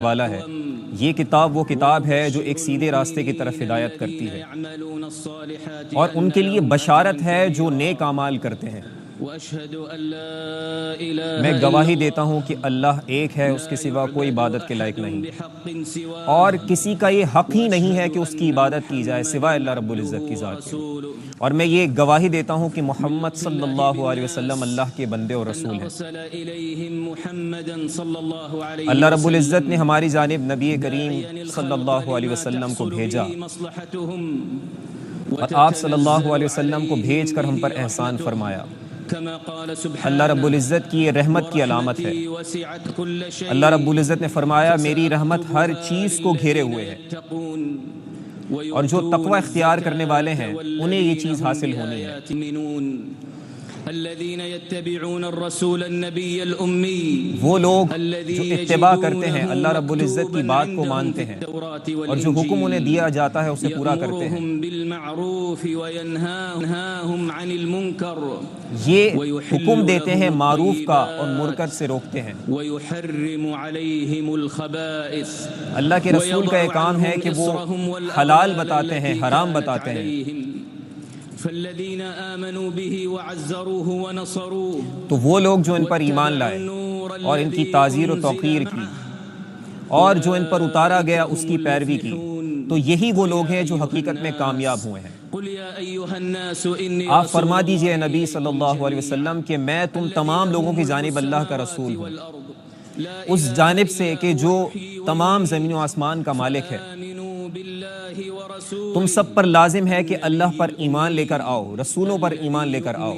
والا ہے۔ یہ کتاب وہ کتاب ہے جو ایک سیدھے راستے کی طرف ہدایت کرتی ہے اور ان کے لیے بشارت ہے جو نیک اعمال کرتے ہیں۔ میں گواہی دیتا ہوں کہ اللہ ایک ہے، اس کے سوا کوئی عبادت کے لائق نہیں، اور کسی کا یہ حق ہی نہیں ہے کہ اس کی عبادت کی جائے سوائے اللہ رب العزت کی ذات کے۔ اور میں یہ گواہی دیتا ہوں کہ محمد صلی اللہ علیہ وسلم اللہ کے بندے اور رسول ہیں۔ اللہ رب العزت نے ہماری جانب نبی کریم صلی اللہ علیہ وسلم کو بھیجا اور آپ صلی اللہ علیہ وسلم کو بھیج کر ہم پر احسان فرمایا۔ اللہ رب العزت کی یہ رحمت کی علامت ہے۔ اللہ رب العزت نے فرمایا میری رحمت ہر چیز کو گھیرے ہوئے ہے، اور جو تقوی اختیار کرنے والے ہیں انہیں یہ چیز حاصل ہونی ہے۔ وہ لوگ جو اتباع کرتے ہیں، اللہ رب العزت کی بات کو مانتے ہیں اور جو حکم انہیں دیا جاتا ہے اسے پورا کرتے ہیں، یہ حکم دیتے ہیں معروف کا اور منکر سے روکتے ہیں۔ اللہ کے رسول کا یہ کام ہے کہ وہ حلال بتاتے ہیں، حرام بتاتے ہیں۔ تو وہ لوگ جو ان پر ایمان لائے اور ان کی تعظیر و توقیر کی اور جو ان پر اتارا گیا اس کی پیروی کی، تو یہی وہ لوگ ہیں جو حقیقت میں کامیاب ہوئے ہیں۔ آپ فرما دیجئے نبی صلی اللہ علیہ وسلم کہ میں تم تمام لوگوں کی جانب اللہ کا رسول ہوں، اس جانب سے کہ جو تمام زمین و آسمان کا مالک ہے۔ تم سب پر لازم ہے کہ اللہ پر ایمان لے کر آؤ، رسولوں پر ایمان لے کر آؤ،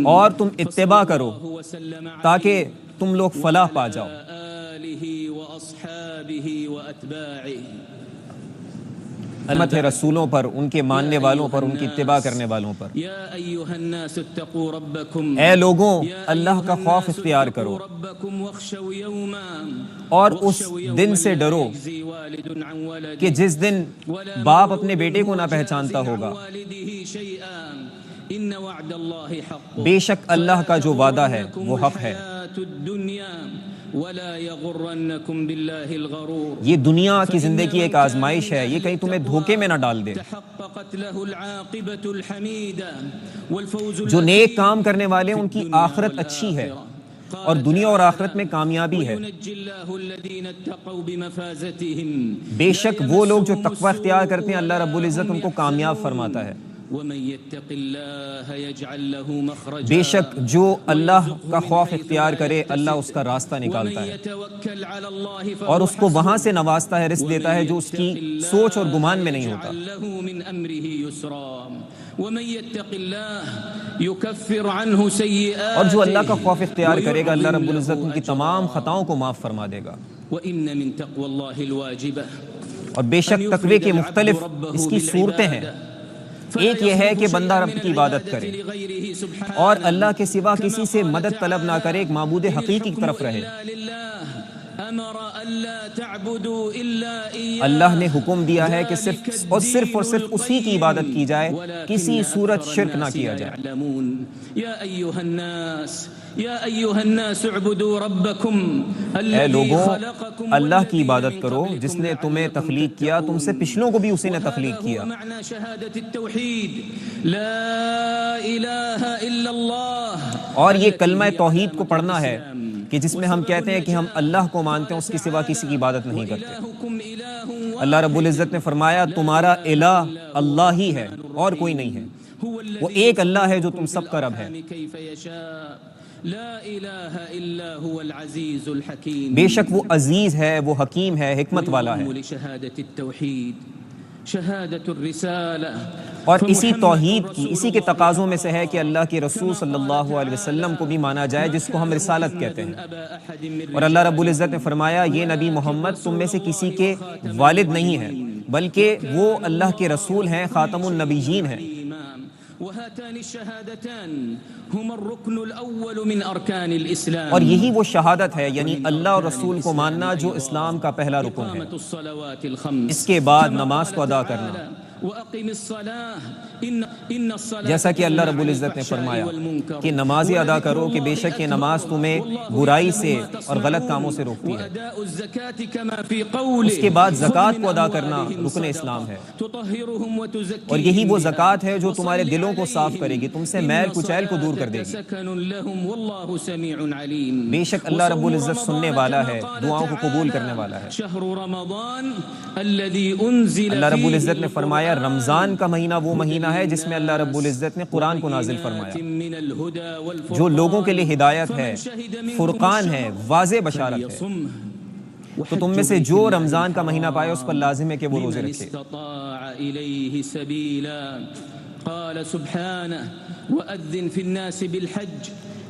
اور تم اتباع کرو تاکہ تم لوگ فلاح پا جاؤ۔ رحمت ہے رسولوں پر، ان کے ماننے والوں پر، ان کی اتباع کرنے والوں پر۔ اے لوگوں، اللہ کا خوف اختیار کرو اور اس دن سے ڈرو کہ جس دن باپ اپنے بیٹے کو نہ پہچانتا ہوگا۔ بے شک اللہ کا جو وعدہ ہے وہ حق ہے۔ یہ دنیا کی زندگی ایک آزمائش ہے، یہ کہیں تمہیں دھوکے میں نہ ڈال دے۔ جو نیک کام کرنے والے ان کی آخرت اچھی ہے اور دنیا اور آخرت میں کامیابی ہے۔ بے شک وہ لوگ جو تقوی اختیار کرتے ہیں اللہ رب العزت ان کو کامیاب فرماتا ہے۔ بے شک جو اللہ کا خوف اختیار کرے اللہ اس کا راستہ نکالتا ہے اور اس کو وہاں سے نوازتا ہے، رزق دیتا ہے جو اس کی سوچ اور گمان میں نہیں ہوتا۔ اور جو اللہ کا خوف اختیار کرے گا اللہ رب العزت ان کی تمام خطاؤں کو معاف فرما دے گا۔ اور بے شک تقوی کے مختلف اس کی صورتیں ہیں۔ ایک یہ ہے کہ بندہ رب کی عبادت کرے اور اللہ کے سوا کسی سے مدد طلب نہ کرے، ایک معبود حقیقی کی طرف رہے۔ اللہ نے حکم دیا ہے کہ صرف اور صرف اسی کی عبادت کی جائے، کسی صورت شرک نہ کیا جائے۔ اے لوگوں، اللہ کی عبادت کرو جس نے تمہیں تخلیق کیا، تم سے پچھلوں کو بھی اسی نے تخلیق کیا۔ اور یہ کلمہ توحید کو پڑھنا ہے کہ جس میں ہم کہتے ہیں کہ ہم اللہ کو مانتے ہیں، اس کے سوا کسی کی عبادت نہیں کرتے۔ اللہ رب العزت نے فرمایا تمہارا الہ اللہ ہی ہے اور کوئی نہیں ہے، وہ ایک اللہ ہے جو تم سب کا رب ہے۔ بے شک وہ عزیز ہے، وہ حکیم ہے، حکمت والا ہے۔ اور اسی توحید کی، اسی کے تقاضوں میں سے ہے کہ اللہ کے رسول صلی اللہ علیہ وسلم کو بھی مانا جائے جس کو ہم رسالت کہتے ہیں۔ اور اللہ رب العزت نے فرمایا یہ نبی محمد تم میں سے کسی کے والد نہیں ہے بلکہ وہ اللہ کے رسول ہیں، خاتم النبیین ہیں۔ اور یہی وہ شہادت ہے، یعنی اللہ اور رسول کو ماننا جو اسلام کا پہلا رکن ہے۔ اس کے بعد نماز کو ادا کرنا، جیسا کہ اللہ رب العزت نے فرمایا کہ نمازیں ادا کرو کہ بے شک یہ نماز تمہیں برائی سے اور غلط کاموں سے روکتی ہے۔ اس کے بعد زکوٰۃ کو ادا کرنا رکن اسلام ہے، اور یہی وہ زکوٰۃ ہے جو تمہارے دلوں کو صاف کرے گی، تم سے میل کچیل کو دور کر دے گی۔ بے شک اللہ رب العزت سننے والا ہے، دعاؤں کو قبول کرنے والا ہے۔ اللہ رب العزت نے فرمایا رمضان کا مہینہ وہ مہینہ ہے جس میں اللہ رب العزت نے قرآن کو نازل فرمایا، جو لوگوں کے لیے ہدایت ہے، فرقان ہے، واضح بشارت ہے۔ تو تم میں سے جو رمضان کا مہینہ پائے اس پر لازم ہے کہ وہ روزے رکھے۔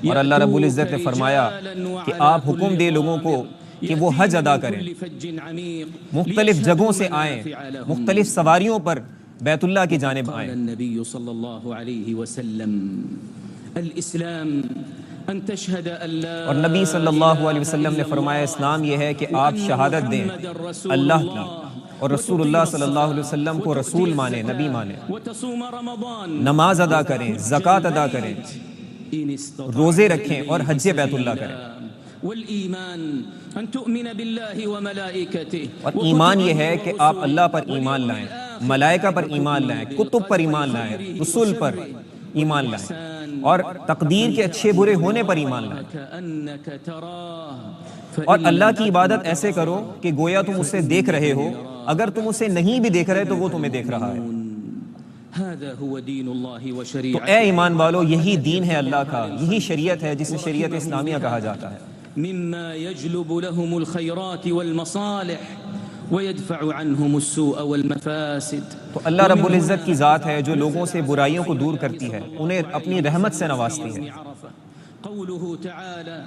اور اللہ رب العزت نے فرمایا کہ آپ حکم دے لوگوں کو کہ وہ حج ادا کریں، مختلف جگہوں سے آئیں، مختلف سواریوں پر بیت اللہ کی جانب آئیں۔ اور نبی صلی اللہ علیہ وسلم نے فرمایا اسلام یہ ہے کہ آپ شہادت دیں اللہ کی اور رسول اللہ صلی اللہ علیہ وسلم کو رسول مانیں، نبی مانیں، نماز ادا کریں، زکوٰۃ ادا کریں، روزے رکھیں اور حج بیت اللہ کریں۔ اور ایمان یہ ہے کہ آپ اللہ پر ایمان لائیں، ملائکہ پر ایمان لائیں، کتب پر ایمان لائیں، رسول پر ایمان لائیں، اور تقدیر کے اچھے برے ہونے پر ایمان لائیں۔ اور اللہ کی عبادت ایسے کرو کہ گویا تم اسے دیکھ رہے ہو، اگر تم اسے نہیں بھی دیکھ رہے تو وہ تمہیں دیکھ رہا ہے۔ تو اے ایمان والو، یہی دین ہے اللہ کا، یہی شریعت ہے جسے شریعت اسلامیہ کہا جاتا ہے۔ مما يجلب لهم الخيرات والمصالح ويدفع عنهم السوء والمفاسد۔ تو اللہ رب العزت کی ذات ہے جو لوگوں سے برائیوں کو دور کرتی ہے، انہیں اپنی رحمت سے نوازتی ہے۔ قوله تعالى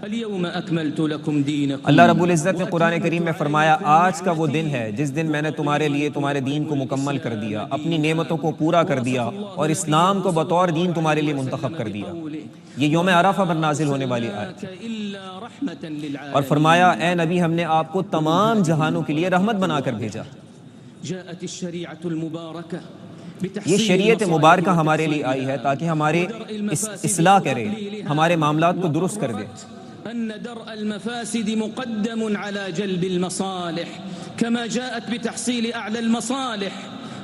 اليوم اكملت لكم دينكم۔ اللہ رب العزت نے قرآن کریم میں فرمایا آج کا وہ دن ہے جس دن میں نے تمہارے لیے تمہارے دین کو مکمل کر دیا، اپنی نعمتوں کو پورا کر دیا اور اسلام کو بطور دین تمہارے لیے منتخب کر دیا۔ یہ یوم عرفہ پر نازل ہونے والی آیت ہے۔ اور فرمایا اے نبی ہم نے آپ کو تمام جہانوں کے لیے رحمت بنا کر بھیجا۔ یہ شریعت مبارکہ ہمارے لیے آئی ہے تاکہ ہمارے اصلاح کرے، ہمارے معاملات کو درست کر دے۔ أن درء المفاسد مقدم على جلب المصالح كما جاءت بتحصيل أعلى المصالح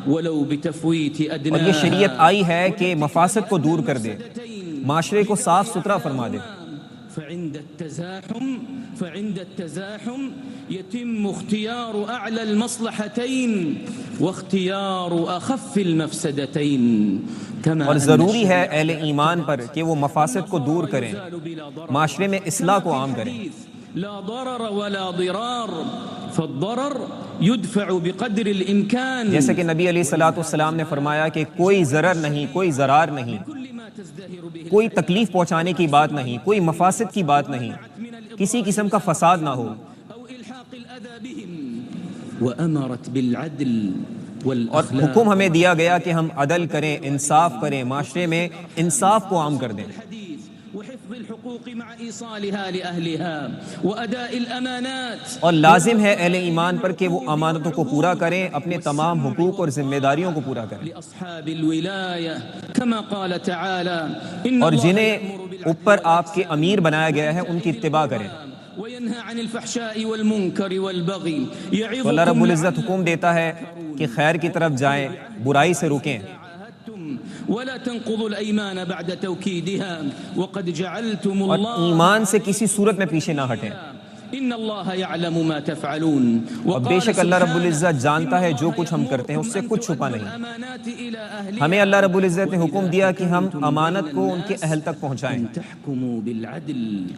ولو بتفويت أدنى۔ اور یہ شریعت آئی ہے کہ مفاسد کو دور کر دے، معاشرے کو صاف ستھرا فرما دے۔ فعند التزاحم يتم اختيار أعلى المصلحتين واختيار أخف المفسدتين۔ اور ضروری ہے اہل ایمان پر کہ وہ مفاسد کو دور کریں، معاشرے میں اصلاح کو عام کریں۔ لا ضرر ولا ضرار فالضرر يدفع بقدر الامكان۔ جیسے کہ نبی علیہ الصلوۃ والسلام نے فرمایا کہ کوئی ضرر نہیں، کوئی ضرار نہیں، کوئی تکلیف پہنچانے کی بات نہیں، کوئی مفاسد کی بات نہیں، کسی قسم کا فساد نہ ہو۔ وأمرت بالعدل اور حکم ہمیں دیا گیا کہ ہم عدل کریں، انصاف کریں، معاشرے میں انصاف کو عام کر دیں۔ اور لازم ہے اہل ایمان پر کہ وہ امانتوں کو پورا کریں، اپنے تمام حقوق اور ذمہ داریوں کو پورا کریں۔ اور جنہیں اوپر آپ کے امیر بنایا گیا ہے ان کی اتباع کریں۔ تو اللہ رب العزت حکم دیتا ہے کہ خیر کی طرف جائیں، برائی سے رکیں۔ ولا تنقضوا الايمان بعد توكيدها وقد جعلتم اور الله ایمان سے کسی صورت میں پیچھے نہ ہٹیں۔ ان الله يعلم ما تفعلون۔ اور بے شک اللہ رب العزت جانتا ہے جو کچھ ہم کرتے ہیں، اس سے کچھ چھپا نہیں۔ ہمیں اللہ رب العزت نے حکم دیا کہ ہم امانت کو ان کے اہل تک پہنچائیں،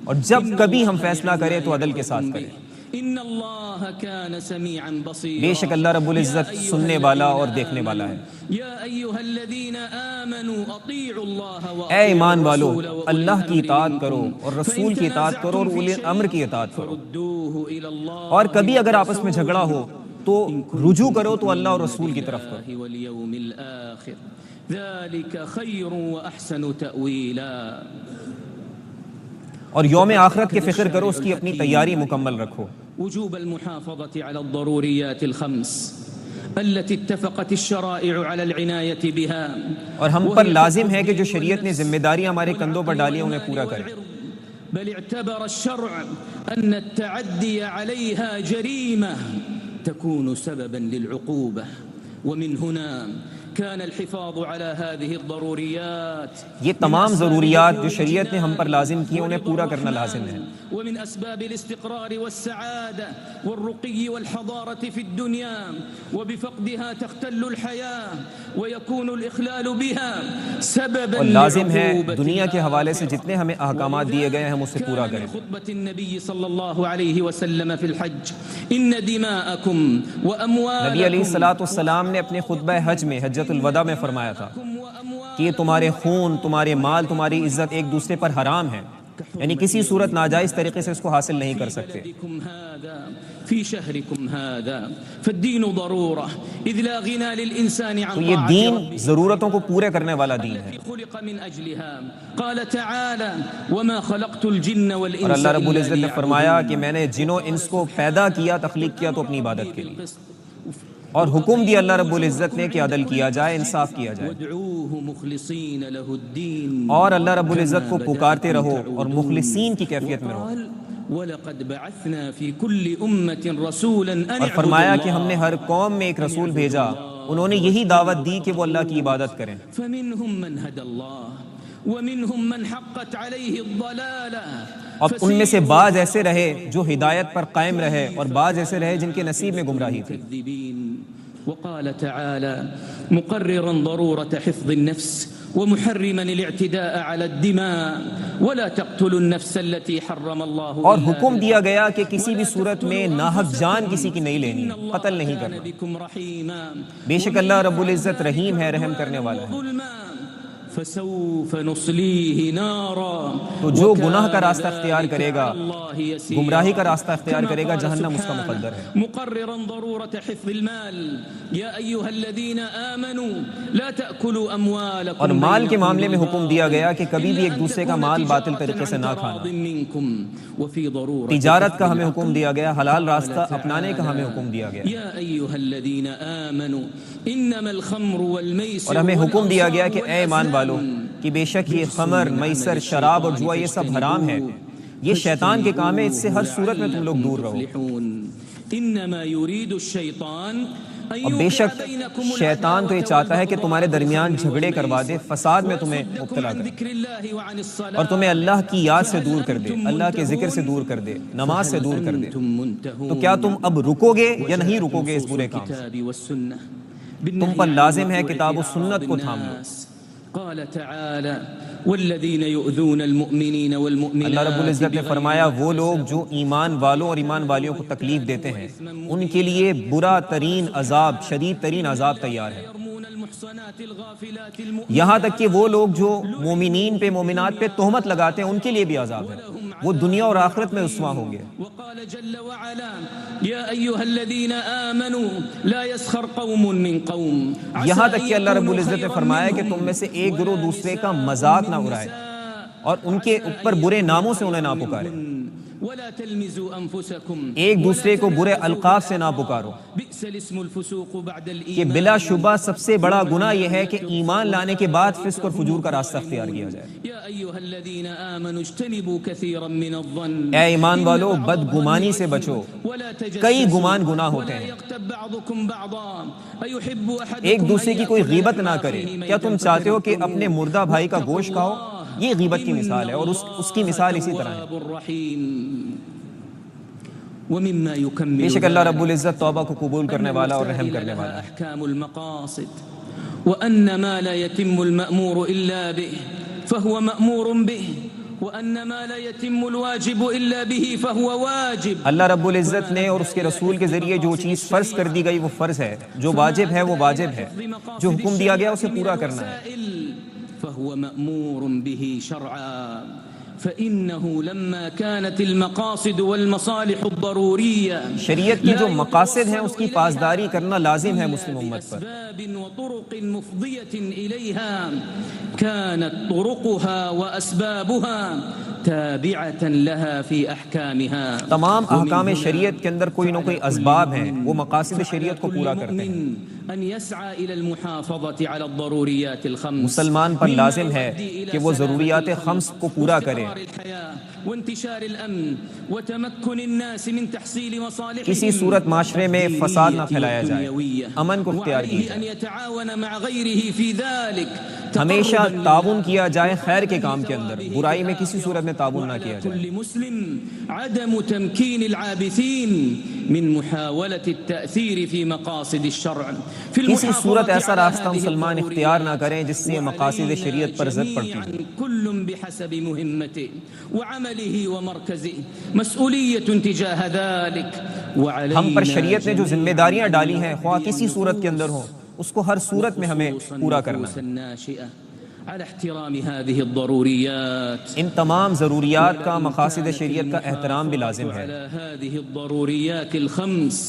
اور جب کبھی ہم فیصلہ کریں تو عدل کے ساتھ کریں۔ ان اللہ کان سمیعا بصیرا۔ بے شک اللہ رب العزت سننے والا اور دیکھنے والا ہے۔ یا ایھا الذین آمنوا اطیعوا اللہ اے ایمان والو اللہ کی اطاعت کرو اور رسول کی اطاعت کرو اور اولی الامر کی اطاعت کرو۔ اور کبھی اگر آپس میں جھگڑا ہو تو رجوع کرو تو اللہ اور رسول کی طرف کرو۔ والیوم الآخر ذلک خیر واحسن تأویلا۔ اور یوم آخرت کی فکر کرو، اس کی اپنی تیاری مکمل رکھو۔ وجوب المحافظة على الضروريات الخمس التي اتفقت الشرائع على العناية بها اور ہم پر لازم ہے کہ جو شریعت نے ذمہ داریاں ہمارے کندھوں پر ڈالی ہیں انہیں پورا کریں. بل اعتبر الشرع أن التعدي عليها جريمة تكون سببا للعقوبة ومن هنا كان الحفاظ على هذه الضروريات یہ تمام ضروریات جو شریعت نے ہم پر لازم کی انہیں پورا کرنا لازم ہے. ومن أسباب الاستقرار والسعادة والرقي والحضارة في الدنيا وبفقدها تختل الحياة ويكون الإخلال بها سببا اور لازم ہے دنیا کے حوالے سے جتنے ہمیں احکامات دیے گئے ہیں ہم اسے پورا کریں. خطبة النبي صلى الله عليه وسلم في الحج إن دماءكم وأموالكم نبی علیہ الصلوۃ والسلام نے اپنے خطبہ حج میں حجۃ الوداع میں فرمایا تھا کہ یہ تمہارے خون، تمہارے مال، تمہاری عزت ایک دوسرے پر حرام ہے، یعنی کسی صورت ناجائز طریقے سے اس کو حاصل نہیں کر سکتے. في شهركم هذا فالدين ضرورة إذ لا غنى للإنسان عن تو یہ دین ضرورتوں کو پورے کرنے والا دین ہے. خلق من أجلها قال تعالى وما خلقت الجن والإنس اور اللہ رب العزت نے فرمایا کہ میں نے جن و انس کو پیدا کیا، تخلیق کیا تو اپنی عبادت کے لیے، اور حکم دیا اللہ رب العزت نے کہ عدل کیا جائے، انصاف کیا جائے، وادعوه مخلصين له الدين اور اللہ رب العزت کو پکارتے رہو اور مخلصین کی کیفیت میں رہو. وَلَقَدْ بَعَثْنَا فِي كُلِّ أُمَّةٍ رَسُولًا أَنِ اور فرمایا کہ ہم نے ہر قوم میں ایک رسول بھیجا، انہوں نے یہی دعوت دی کہ وہ اللہ کی عبادت کریں. فَمِنْهُمْ مَنْ هَدَى اللَّهُ وَمِنْهُمْ مَنْ حَقَّتْ عَلَيْهِ الضَّلَالَةُ اور ان میں سے بعض ایسے رہے جو ہدایت پر قائم رہے اور بعض ایسے رہے جن کے نصیب میں گمراہی تھی. وقال تعالى مقررا ضرورة حفظ النفس ومحرما الاعتداء على الدماء ولا تقتلوا النفس التي حرم الله اور حکم دیا گیا کہ کسی بھی صورت میں ناحق جان کسی کی نہیں لینی، قتل نہیں کرنا. بے شک اللہ رب العزت رحیم ہے، رحم کرنے والا ہے. فسوف نصليه نارا تو جو گناہ کا راستہ اختیار کرے گا، گمراہی کا راستہ اختیار کرے گا، جہنم اس کا مقدر ہے. مقررا ضرورة حفظ المال يا أيها الذين آمنوا لا تأكلوا أموالكم اور مال کے معاملے میں حکم دیا گیا کہ کبھی بھی ایک دوسرے کا مال باطل طریقے سے نہ کھانا. وفي ضرورة تجارت کا ہمیں حکم دیا گیا، حلال راستہ اپنانے کا ہمیں حکم دیا گیا. يا أيها الذين آمنوا إنما الخمر والميسر اور ہمیں حکم دیا گیا کہ اے ایمان والو کہ بے شک یہ خمر، میسر، شراب اور جوا یہ سب حرام ہے، یہ شیطان کے کام ہے، اس سے ہر صورت میں تم لوگ دور رہو. انما يريد الشيطان اور بے شک شیطان تو یہ چاہتا ہے کہ تمہارے درمیان جھگڑے کروا دے، فساد میں تمہیں مبتلا کرے اور تمہیں اللہ کی یاد سے دور کر دے، اللہ کے ذکر سے دور کر دے، نماز سے دور کر دے. تو کیا تم اب رکو گے یا نہیں رکو گے اس برے کام سے؟ تم پر لازم ہے کتاب و سنت کو تھام لو. قال تعالى والذين يؤذون المؤمنين والمؤمنات اللہ رب العزت نے فرمایا وہ لوگ جو ایمان والوں اور ایمان والیوں کو تکلیف دیتے ہیں ان کے لیے برا ترین عذاب، شدید ترین عذاب تیار ہے. یہاں تک کہ وہ لوگ جو مومنین پہ، مومنات پہ تہمت لگاتے ہیں ان کے لیے بھی عذاب ہے، وہ دنیا اور آخرت میں رسوا ہوں گے. وقال جل وعلا يا ايها الذين امنوا لا يسخر قوم من قوم. یہاں تک کہ اللہ رب العزت نے فرمایا کہ تم میں سے ایک گروہ دوسرے کا مذاق نہ اڑائے اور ان کے اوپر برے ناموں سے انہیں نہ پکارے. ولا تلمزوا انفسكم ایک دوسرے کو برے القاب سے نہ پکارو. بئس الاسم الفسوق بعد کہ الايمان. بلا شبہ سب سے بڑا گناہ یہ ہے کہ ایمان لانے کے بعد فسق اور فجور کا راستہ اختیار کیا جائے. يا ايها الذين امنوا اجتنبوا كثيرا من الظن. اے ایمان والو بدگمانی سے بچو، ولا تجسسوا. کئی گمان گناہ ہوتے ہیں. يغتب بعضكم بعضا ايحب احدكم ایک دوسرے کی کوئی غیبت نہ کرے. کیا تم چاہتے ہو کہ اپنے مردہ بھائی کا گوشت کھاؤ؟ یہ غیبت کی مثال ہے اور اس کی مثال اسی طرح ہے. ومما يكمل بے شک اللہ رب العزت توبہ کو قبول کرنے والا اور رحم کرنے والا ہے. احکام المقاصد وان ما لا يتم المأمور الا به فهو مأمور به وان ما لا يتم الواجب الا به فهو واجب. اللہ رب العزت نے اور اس کے رسول کے ذریعے جو چیز فرض کر دی گئی وہ فرض ہے، جو واجب ہے وہ واجب ہے، جو حکم دیا گیا اسے پورا کرنا ہے. فهو مأمور به شرعا فإنه لما كانت المقاصد والمصالح الضرورية شریعت کی جو مقاصد ہیں اس کی پاسداری کرنا لازم ہے مسلم امت پر. بأسباب وطرق مفضية إليها كانت طرقها وأسبابها تابعة لها في أحكامها تمام احکام شریعت کے اندر کوئی نہ کوئی اسباب ہیں، وہ مقاصد شریعت کو پورا کرتے ہیں۔ أن يسعى إلى المحافظة على الضروريات الخمس، مسلمان پر لازم ہے کہ وہ ضروریات خمس کو پورا کرے، وانتشار الأمن وتمكن الناس من تحصيل مصالحهم، کسی صورت معاشرے میں فساد نہ پھیلایا جائے، امن کو اختیار کیا وعليه أن يتعاون مع غيره في ذلك، ہمیشہ تعاون کیا جائے خیر کے کام کے اندر، برائی میں کسی صورت میں تعاون نہ کیا جائے۔ كل مسلم عدم تمكين العابثين من محاولة التأثير في مقاصد الشرع، کسی صورت ایسا راستہ مسلمان اختیار نہ کریں جس سے مقاصد شریعت پر زد پڑتی ہے۔ كل بحسب مهمته وعمله ومركزه مسؤولية تجاه ذلك، وعلينا ہم پر شریعت نے جو ذمہ داریاں ڈالی ہیں خواہ کسی صورت کے اندر ہوں، اس کو ہر صورت میں ہمیں پورا کرنا ہے۔ على احترام هذه الضروريات، ان تمام ضروریات کا، مقاصد شریعت کا احترام بھی لازم ہے۔ على هذه الضروريات الخمس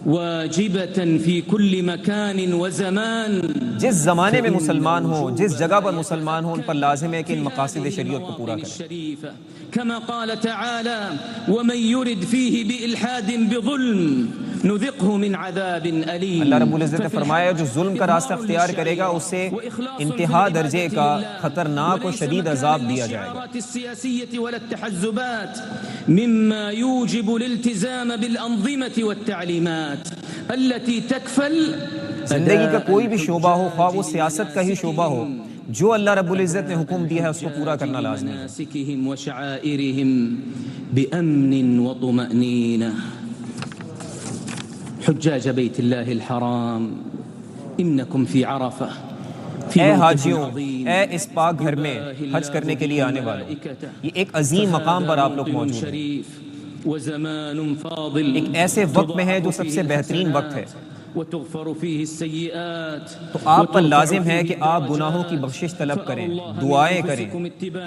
واجبة في كل مكان وزمان، جس زمانے میں مسلمان ہوں، جس جگہ پر مسلمان ہوں، ان پر لازم ہے کہ ان مقاصد شریعت کو پورا کریں۔ كما قال تعالى ومن يرد فيه بإلحاد بظلم نذقه من عذاب أليم، اللہ رب العزت نے فرمایا جو ظلم کا راستہ اختیار کرے گا اسے انتہا درجے کا خطرناک و شدید عذاب دیا جائے گا۔ السياسية ولا التحزبات مما يوجب الالتزام بالأنظمة والتعليمات التي تكفل زندگی کا کوئی بھی شعبہ ہو، خواہ وہ سیاست کا ہی شعبہ ہو، جو اللہ رب العزت نے حکم دیا ہے اس کو پورا کرنا لازمی ہے۔ مناسكهم وشعائرهم بأمن وطمأنينة۔ حجاج بیت اللہ الحرام انکم فی عرفہ، اے حاجیوں، اے اس پاک گھر میں حج کرنے کے لیے آنے والوں، یہ ایک عظیم مقام پر آپ لوگ موجود ہیں، وزمان فاضل، ایک ایسے وقت میں ہے جو سب سے بہترین وقت ہے، وتغفر فيه السيئات، تو آپ پر لازم ہے کہ آپ گناہوں کی بخشش طلب کریں، دعائیں کریں،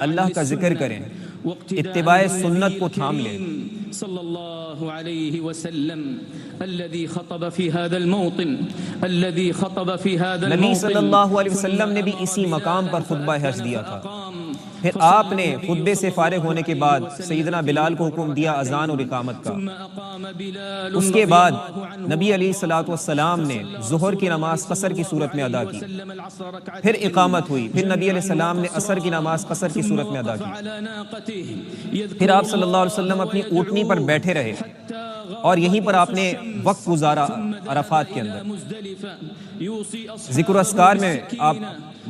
اللہ کا ذکر کریں، اتباع سنت کو تھام لیں۔ صلی اللہ علیہ وسلم الذي خطب في هذا الموطن، الذي خطب في هذا الموطن، نبی صلی اللہ علیہ وسلم نے بھی اسی مقام پر خطبہ حج دیا تھا۔ پھر آپ نے خطبے سے فارغ ہونے کے بعد سیدنا بلال کو حکم دیا اذان اور اقامت کا۔ اس کے بعد نبی علیہ الصلوۃ والسلام نے ظہر کی نماز قصر کی صورت میں ادا کی، پھر اقامت ہوئی، پھر نبی علیہ السلام نے عصر کی نماز قصر کی صورت میں ادا کی، پھر آپ صلی اللہ علیہ وسلم اپنی اونٹنی پر بیٹھے رہے اور یہیں پر آپ نے وقت گزارا عرفات کے اندر، ذکر و اذکار میں آپ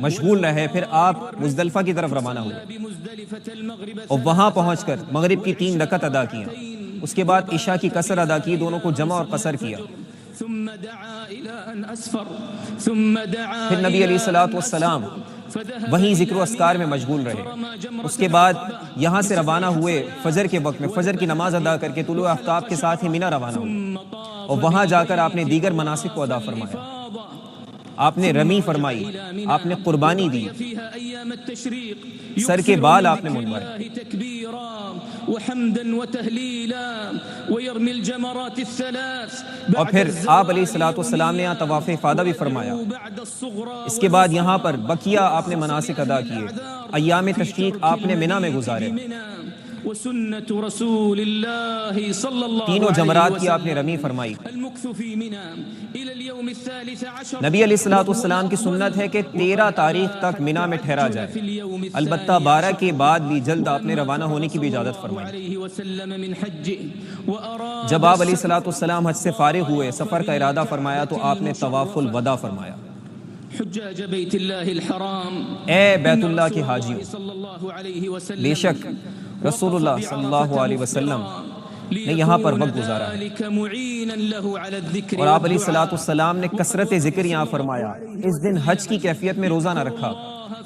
مشغول رہے، پھر آپ مزدلفہ کی طرف روانہ ہوئے اور وہاں پہنچ کر مغرب کی 3 رکعت ادا کیا، اس کے بعد عشاء کی قصر ادا کی، دونوں کو جمع اور قصر کیا، پھر نبی علیہ الصلوۃ والسلام وہیں ذکر و اذکار میں مشغول رہے، اس کے بعد یہاں سے روانہ ہوئے فجر کے وقت میں، فجر کی نماز ادا کر کے طلوع آفتاب کے ساتھ ہی مینا روانہ ہوئے اور وہاں جا کر آپ نے دیگر مناسک کو ادا فرمایا، آپ نے رمی فرمائی، آپ نے قربانی دی، سر کے بال آپ نے منڈوائے، اور پھر آپ علیہ الصلوۃ والسلام نے یہاں طواف افاضہ بھی فرمایا، اس کے بعد یہاں پر بقیہ آپ نے مناسک ادا کیے، ایام تشریق آپ نے منا میں گزارے، وسنة رسول اللہ صلی اللہ تینوں جمرات کی آپ نے رمی فرمائی۔ المكث في منى الى اليوم الثالث عشر، نبی علیہ الصلوۃ والسلام کی سنت ہے کہ 13 تاریخ تک منا میں ٹھہرا جائے، البتہ 12 کے بعد بھی جلد آپ نے روانہ ہونے کی بھی اجازت فرمائی۔ جب آپ علیہ الصلوۃ والسلام حج سے فارغ ہوئے، سفر کا ارادہ فرمایا تو آپ نے طواف الوداع فرمایا۔ حجاج بیت اللہ الحرام، اے بیت اللہ کے حاجیوں، بے شک رسول اللہ صلی اللہ علیہ وسلم نے یہاں پر وقت گزارا ہے، اور آپ علیہ الصلوۃ والسلام نے کثرت ذکر یہاں فرمایا، اس دن حج کی کیفیت میں روزہ نہ رکھا،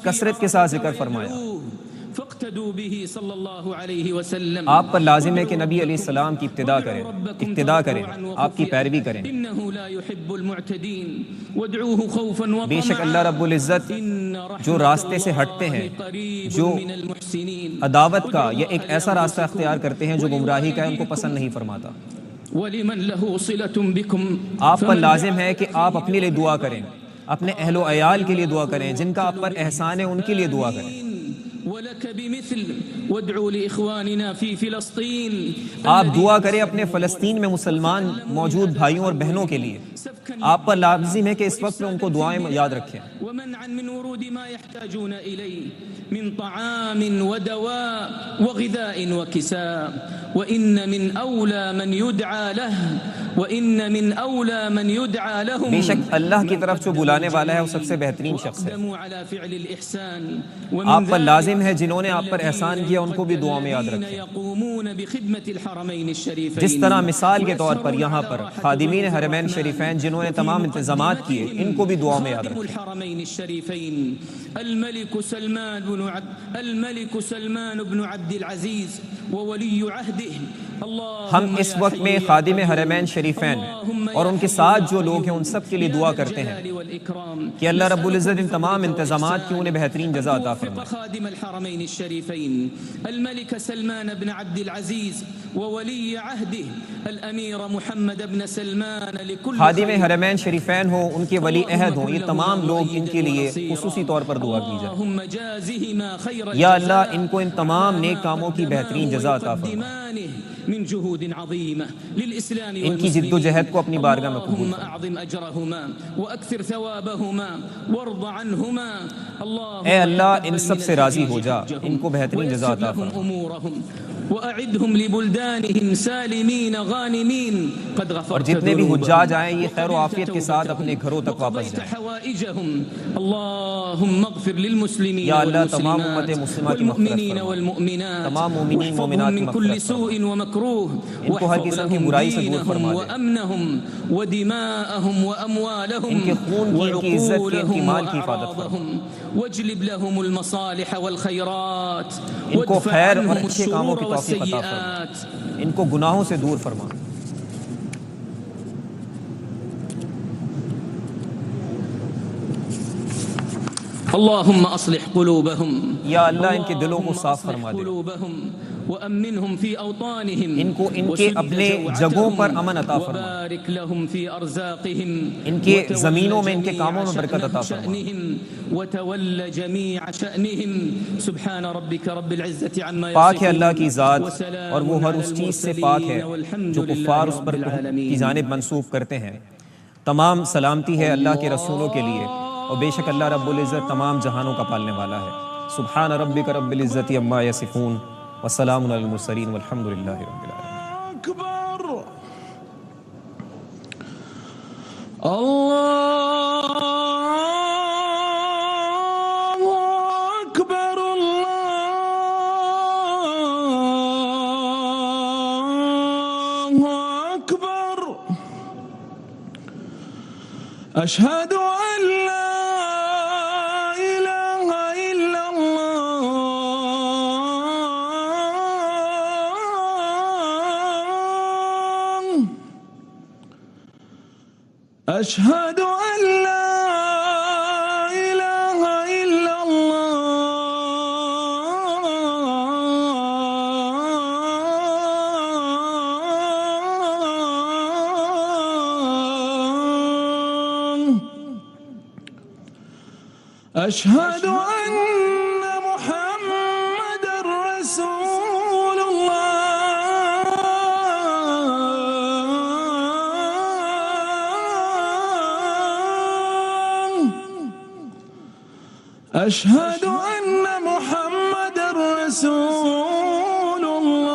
کثرت کے ساتھ ذکر فرمایا۔ آپ پر لازم ہے کہ نبی علیہ السلام کی اقتداء کریں، آپ کی پیروی کریں۔ بے شک اللہ رب العزت جو راستے سے ہٹتے ہیں، جو عداوت کا یا ایک ایسا راستہ اختیار کرتے ہیں جو گمراہی کا ہے، ان کو پسند نہیں فرماتا۔ آپ پر لازم ہے کہ آپ اپنے لیے دعا کریں، اپنے اہل و عیال کے لیے دعا کریں، جن کا آپ پر احسان ہے ان کے لیے دعا کریں۔ لك بمثل وادعوا لإخواننا في فلسطين آپ دعا کریں اپنے فلسطین میں مسلمان موجود بھائیوں اور بہنوں کے لیے. آپ پر لازم ہے کہ اس وقت میں ان کو دعائیں یاد رکھیں. ومنعا من ورود ما يحتاجون إليه من طعام ودواء وغذاء وكساء وإن من أولى من يدعى له وإن من أولى من يدعى لهم. بے شک اللہ کی طرف جو بلانے والا ہے وہ سب سے بہترین شخص ہے. على فعل الإحسان آپ پر لازم ہے جنہوں نے آپ پر احسان کیا ان کو بھی دعا میں یاد رکھیں. يقومون بخدمة الحرمين الشريفين. جس طرح مثال کے طور پر یہاں پر خادمین حرمین شریفین جنہوں نے تمام انتظامات کیے ان کو بھی دعا میں یاد رکھیں. الحرمين الشريفين الملك سلمان بن عبد العزيز وولي عهده. ہم اس وقت میں خادم حرمین شریفین اور ان کے ساتھ جو لوگ ہیں ان سب کے لیے دعا کرتے ہیں کہ اللہ رب العزت ان تمام انتظامات کی انہیں بہترین جزا عطا فرمائے. خادم الحرمين الشريفين الملك سلمان بن عبد العزيز وولي عهده الأمير محمد بن سلمان لكل خادم حرمین شریفین ہوں ان کے ولی عہد ہوں یہ تمام لوگ ان کے لیے خصوصی طور پر دعا کی جائے. یا اللہ ان کو ان تمام نیک کاموں کی بہترین جزا عطا فرمائے. من جهود عظيمة للإسلام ان کی جد و جہد کو اپنی بارگاہ میں قبول اللهم أعظم أجرهما وأكثر ثوابهما وارض عنهما. اے اللہ ان سب سے راضی ہو جا ان کو بہترین جزا عطا فرما. أمورهم وأعدهم لبلدانهم سالمين غانمين قد غفرت. اور جتنے بھی حجاج آئیں یہ خیر و عافیت کے ساتھ اپنے گھروں تک واپس جائیں. حوائجهم اللهم اغفر للمسلمين یا اللہ تمام امت مسلمہ کی مغفرت فرما. والمؤمنات تمام مومنین مومنات کی من كل مغفرت سوء فرما. ومكروه ان کو ہر قسم کی برائی سے دور فرما دے. وأمنهم ودماءهم وأموالهم ان کے خون کی ان کی عزت کی ان کی مال کی حفاظت فرما. واجلب لهم المصالح والخيرات. ان کو خیر اور اچھے کاموں کی توفیق عطا فرما. ان کو گناہوں سے دور فرما. اللهم اصلح قلوبهم. یا اللہ ان کے دلوں کو صاف فرما دے. وأمنهم في أوطانهم. ان کو ان کے اپنے جگہوں پر امن عطا فرما. وبارك لهم في أرزاقهم. ان کے زمینوں میں ان کے کاموں میں برکت عطا فرما. وتولى جميع شأنهم. سبحان ربك رب العزة عما يصفون. پاک ہے اللہ کی ذات اور وہ ہر اس چیز سے پاک ہے جو کفار اس پر کی جانب منسوب کرتے ہیں. تمام سلامتی ہے اللہ کے رسولوں کے لیے اور بے شک اللہ رب العزت تمام جہانوں کا پالنے والا ہے. سبحان ربک رب العزت عما یصفون وسلام علی المرسلین والحمد للہ رب العالمین. اکبر اللہ اکبر اللہ اکبر. اشہد ان لا الہ الا اللہ. اشہد ان لا الہ الا اللہ. اشہد ان محمد رسول اللہ. اشہد ان محمد رسول اللہ.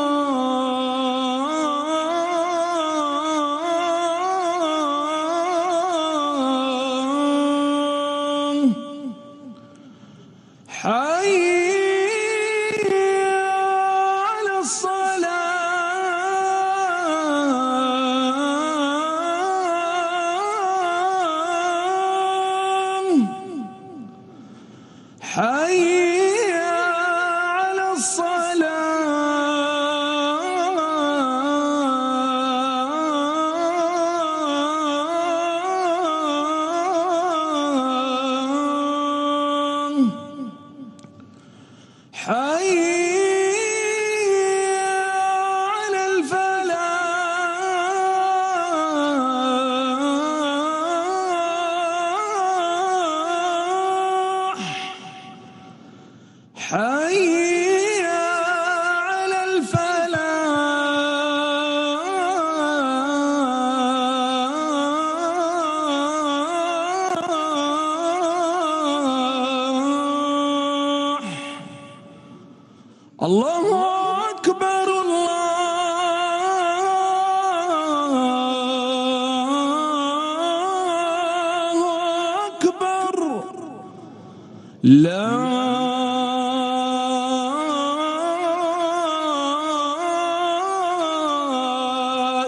حي على الصلاة. حي على الصلاة. حي لا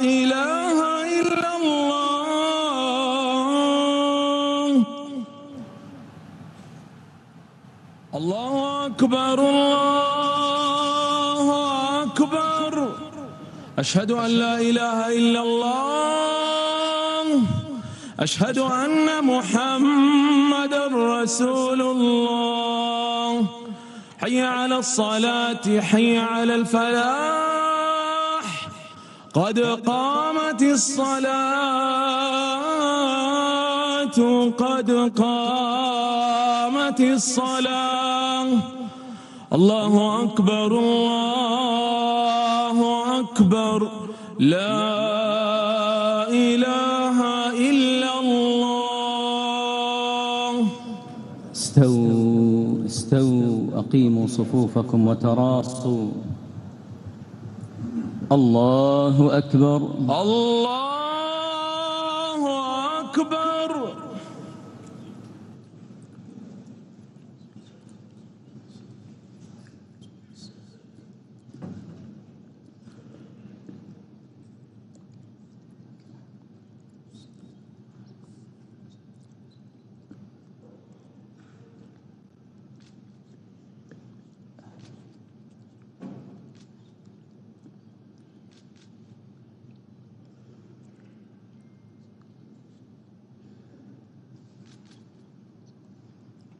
إله إلا الله. الله أكبر الله أكبر. أشهد أن لا إله إلا الله. أشهد أن محمد رسول الله. حي على الصلاة حي على الفلاح. قد قامت الصلاة قد قامت الصلاة. الله أكبر الله أكبر. لا إله إلا الله. استووا استووا أقيموا صفوفكم وتراصوا. الله أكبر. الله أكبر.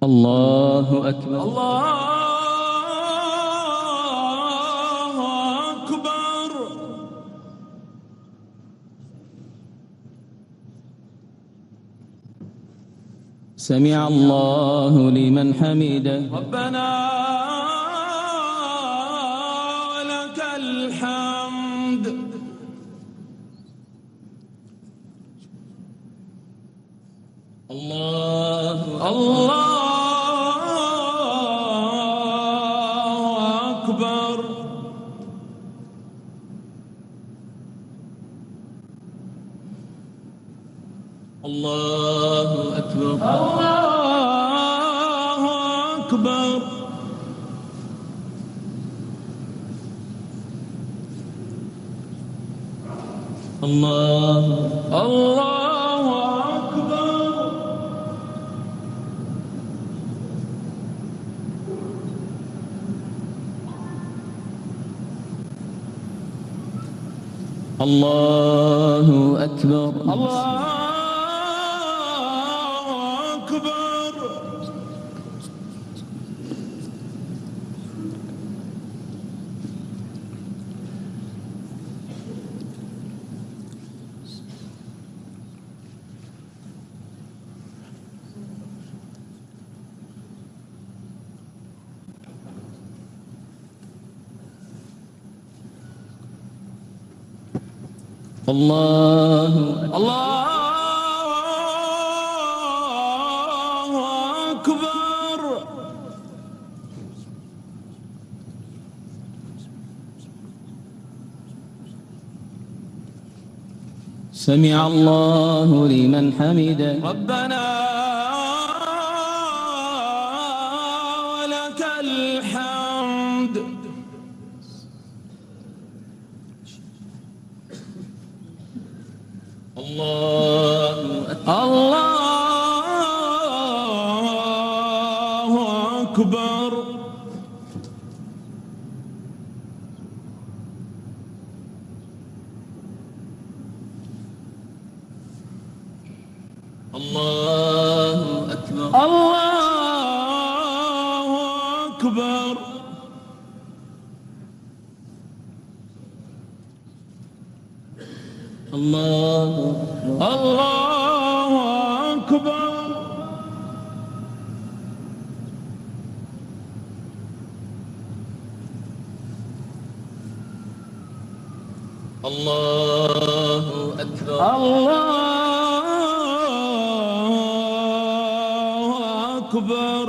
الله أكبر. الله أكبر. سمع الله لمن حمده. ربنا ولك الحمد. الله الله أكبر. الله أكبر. الله أكبر. الله الله أكبر. الله أكبر. الله أكبر. الله الله أكبر. سمع الله لمن حمده. ربنا ولك الحمد. الله الله أكبر. الله أكبر. الله أكبر. الله الله أكبر. الله أكبر. الله أكبر.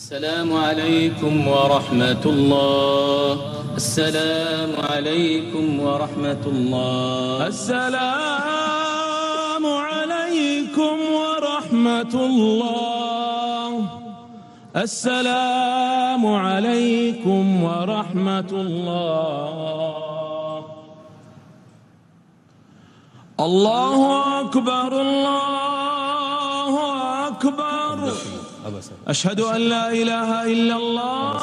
السلام عليكم ورحمة الله. السلام عليكم ورحمة الله. السلام عليكم ورحمة الله. السلام عليكم ورحمة الله. الله أكبر الله أكبر. أشهد أن لا إله إلا الله.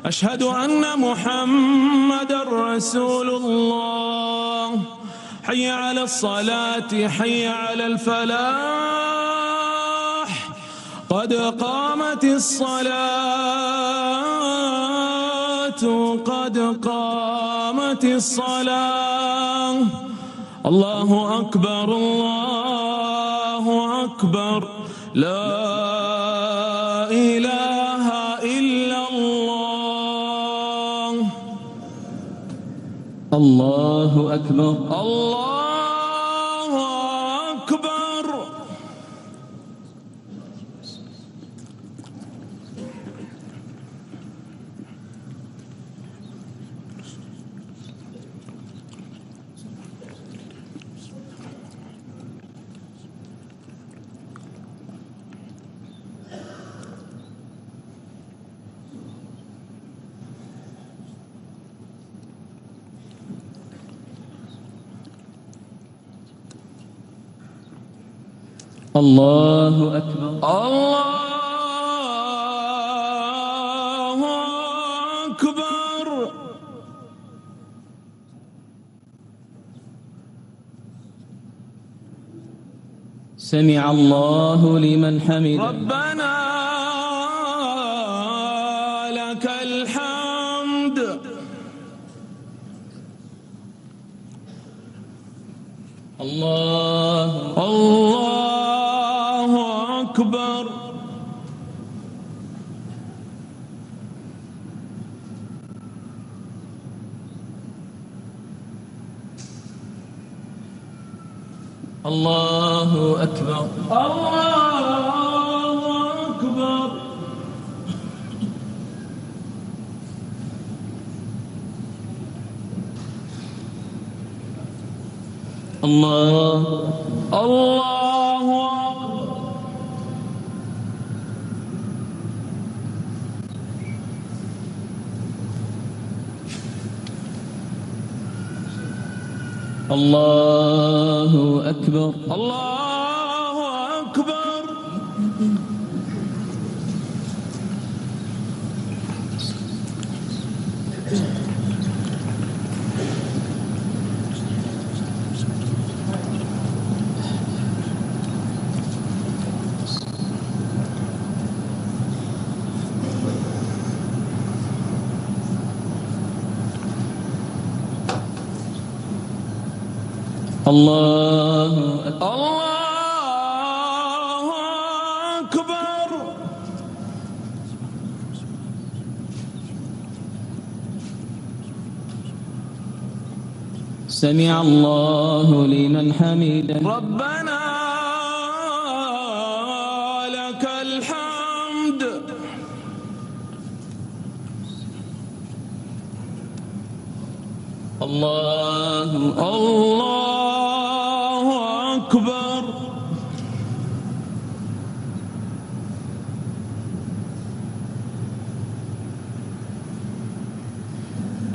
أشهد أن محمدًا رسول الله. حي على الصلاة حي على الفلاح. قد قامت الصلاة قد قامت الصلاة. الله أكبر الله أكبر. لا إله إلا الله. الله أكبر. الله أكبر. الله أكبر. الله أكبر. سمع الله لمن حمده. ربنا لك الحمد. الله الله أكبر. الله أكبر. الله أكبر. الله الله أكبر. الله أكبر. الله أكبر. الله أكبر. الله أكبر. سمع الله لمن حمده. ربنا لك الحمد. الله الله أكبر.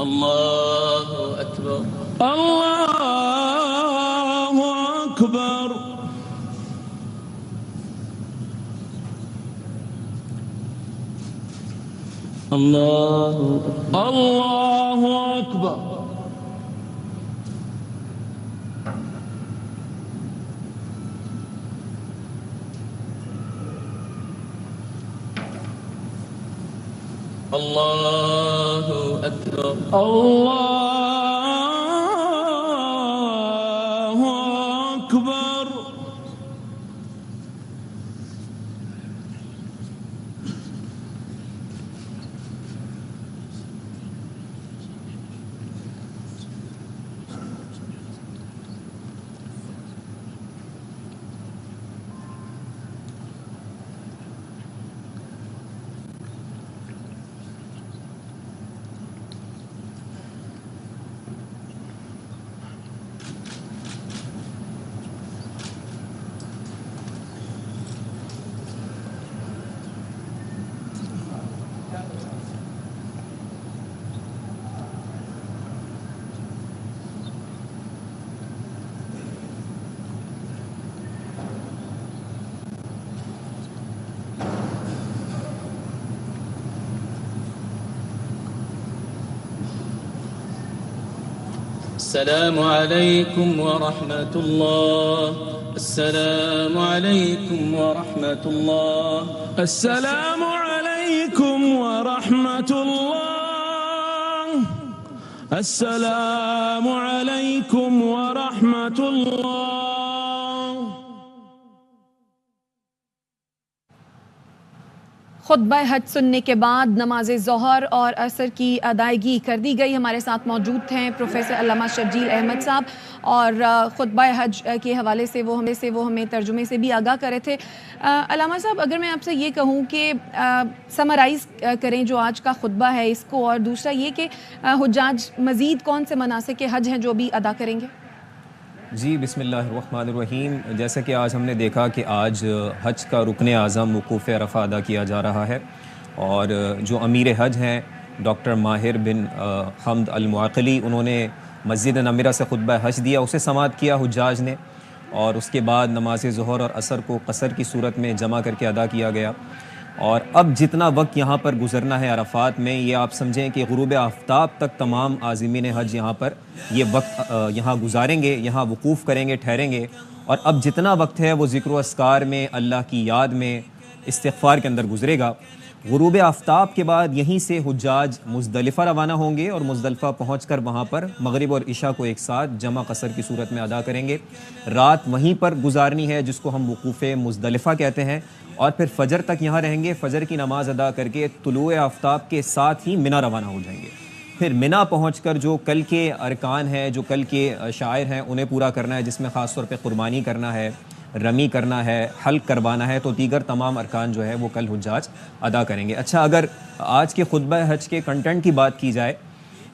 الله أكبر. الله أكبر. الله الله أكبر. الله أكبر. الله أكبر. السلام عليكم ورحمة الله السلام عليكم ورحمة الله السلام عليكم ورحمة الله السلام عليكم ورحمة الله. خطبہ حج سننے کے بعد نماز ظہر اور عصر کی ادائیگی کر دی گئی. ہمارے ساتھ موجود ہیں پروفیسر علامہ شرجیل احمد صاحب، اور خطبہ حج کے حوالے سے وہ ہمیں ترجمے سے بھی آگاہ کرے تھے. علامہ صاحب، اگر میں آپ سے یہ کہوں کہ سمرائز کریں جو آج کا خطبہ ہے اس کو، اور دوسرا یہ کہ حجاج مزید کون سے مناسک حج ہیں جو ابھی ادا کریں گے؟ جی بسم اللہ الرحمن الرحیم. جیسا کہ آج ہم نے دیکھا کہ آج حج کا رکن اعظم وقوف عرفہ ادا کیا جا رہا ہے، اور جو امیر حج ہیں ڈاکٹر ماہر بن حمد المعقلی، انہوں نے مسجد نمرہ سے خطبہ حج دیا، اسے سماعت کیا حجاج نے، اور اس کے بعد نماز ظہر اور عصر کو قصر کی صورت میں جمع کر کے ادا کیا گیا. اور اب جتنا وقت یہاں پر گزرنا ہے عرفات میں، یہ آپ سمجھیں کہ غروب آفتاب تک تمام عازمین حج یہاں پر یہ وقت یہاں گزاریں گے، یہاں وقوف کریں گے، ٹھہریں گے. اور اب جتنا وقت ہے وہ ذکر و اذکار میں، اللہ کی یاد میں، استغفار کے اندر گزرے گا. غروب آفتاب کے بعد یہیں سے حجاج مزدلفہ روانہ ہوں گے، اور مزدلفہ پہنچ کر وہاں پر مغرب اور عشاء کو ایک ساتھ جمع قصر کی صورت میں ادا کریں گے. رات وہیں پر گزارنی ہے جس کو ہم وقوف مزدلفہ کہتے ہیں، اور پھر فجر تک یہاں رہیں گے. فجر کی نماز ادا کر کے طلوع آفتاب کے ساتھ ہی منی روانہ ہو جائیں گے. پھر منی پہنچ کر جو کل کے ارکان ہیں، جو کل کے شعائر ہیں، انہیں پورا کرنا ہے، جس میں خاص طور پہ قربانی کرنا ہے، رمی کرنا ہے، حلق کروانا ہے. تو دیگر تمام ارکان جو ہے وہ کل حجاج ادا کریں گے. اچھا، اگر آج کے خطبہ حج کے کنٹینٹ کی بات کی جائے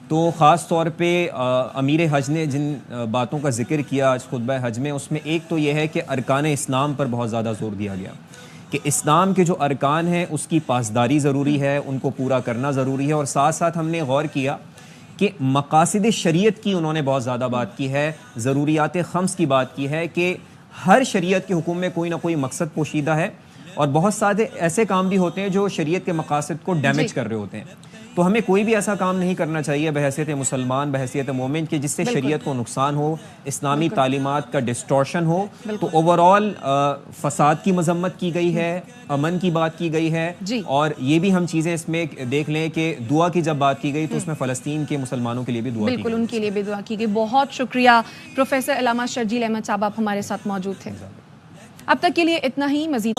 تو خاص طور پہ امیر حج نے جن باتوں کا ذکر کیا آج خطبہ حج میں، اس میں ایک تو یہ ہے کہ ارکان اسلام پر بہت زیادہ زور دیا گیا کہ اسلام کے جو ارکان ہیں اس کی پاسداری ضروری ہے، ان کو پورا کرنا ضروری ہے. اور ساتھ ساتھ ہم نے غور کیا کہ مقاصد شریعت کی انہوں نے بہت زیادہ بات کی ہے، ضروریات خمس کی بات کی ہے کہ ہر شریعت کے حکم میں کوئی نہ کوئی مقصد پوشیدہ ہے، اور بہت سارے ایسے کام بھی ہوتے ہیں جو شریعت کے مقاصد کو ڈیمیج کر رہے ہوتے ہیں. تو ہمیں کوئی بھی ایسا کام نہیں کرنا چاہیے بحیثیت مسلمان، بحیثیت مومن، کہ جس سے شریعت کو نقصان ہو، اسلامی تعلیمات کا ڈسٹورشن ہو. تو اوورآل فساد کی مذمت کی گئی ہے، امن کی بات کی گئی ہے، اور یہ بھی ہم چیزیں اس میں دیکھ لیں کہ دعا کی جب بات کی گئی تو اس میں فلسطین کے مسلمانوں کے لیے بھی دعا کی گئی. بالکل، ان کے لیے بھی دعا کی گئی. بہت شکریہ پروفیسر علامہ شرجیل احمد صاحب، آپ ہمارے ساتھ موجود تھے. اب تک کے لیے اتنا ہی. مزید